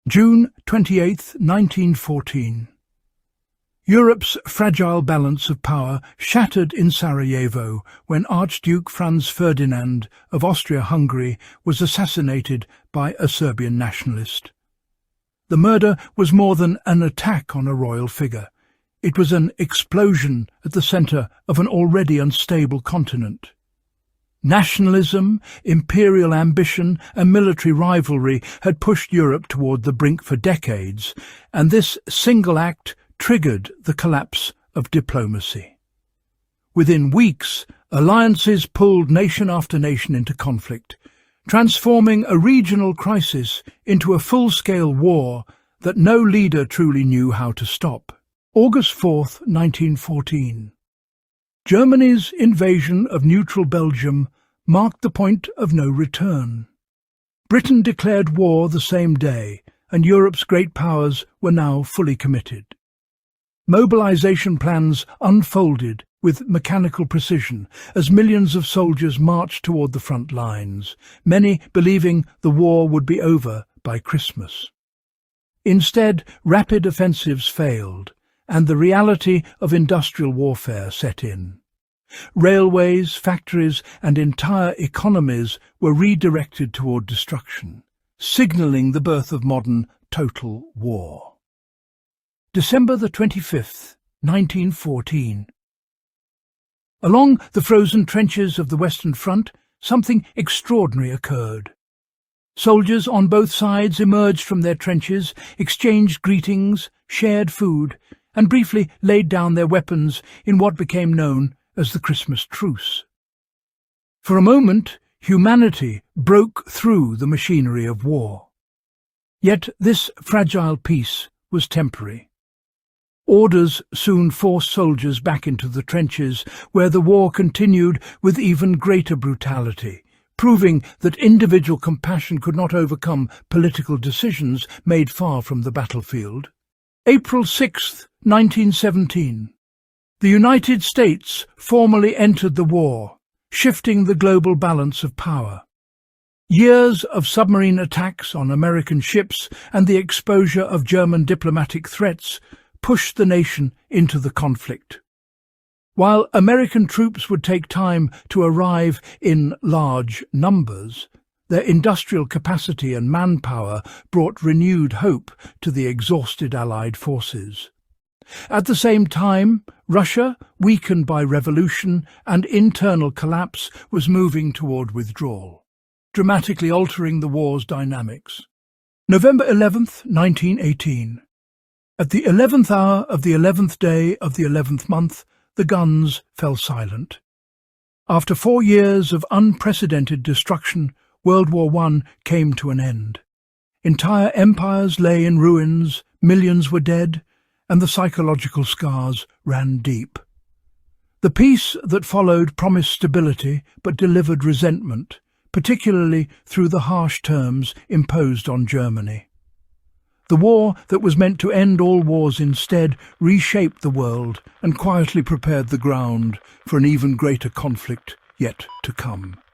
June 28, 1914. Europe's fragile balance of power shattered in Sarajevo when Archduke Franz Ferdinand of Austria-Hungary was assassinated by a Serbian nationalist. The murder was more than an attack on a royal figure. It was an explosion at the centre of an already unstable continent. Nationalism, imperial ambition and military rivalry had pushed Europe toward the brink for decades, and this single act triggered the collapse of diplomacy. Within weeks, alliances pulled nation after nation into conflict, transforming a regional crisis into a full-scale war that no leader truly knew how to stop. August 4, 1914. Germany's invasion of neutral Belgium marked the point of no return. Britain declared war the same day, and Europe's great powers were now fully committed. Mobilization plans unfolded with mechanical precision as millions of soldiers marched toward the front lines, many believing the war would be over by Christmas. Instead, rapid offensives failed, and the reality of industrial warfare set in. Railways, factories, and entire economies were redirected toward destruction, signaling the birth of modern total war. December the 25th, 1914. Along the frozen trenches of the Western Front, something extraordinary occurred. Soldiers on both sides emerged from their trenches, exchanged greetings, shared food, and briefly laid down their weapons in what became known as the Christmas truce. For a moment, humanity broke through the machinery of war. Yet this fragile peace was temporary. Orders soon forced soldiers back into the trenches, where the war continued with even greater brutality, proving that individual compassion could not overcome political decisions made far from the battlefield. April 6, 1917. The United States formally entered the war, shifting the global balance of power. Years of submarine attacks on American ships and the exposure of German diplomatic threats pushed the nation into the conflict. While American troops would take time to arrive in large numbers, their industrial capacity and manpower brought renewed hope to the exhausted Allied forces. At the same time, Russia, weakened by revolution and internal collapse, was moving toward withdrawal, dramatically altering the war's dynamics. November 11th, 1918. At the 11th hour of the 11th day of the 11th month, the guns fell silent. After 4 years of unprecedented destruction, World War I came to an end. Entire empires lay in ruins, millions were dead, and the psychological scars ran deep. The peace that followed promised stability but delivered resentment, particularly through the harsh terms imposed on Germany. The war that was meant to end all wars instead reshaped the world and quietly prepared the ground for an even greater conflict yet to come.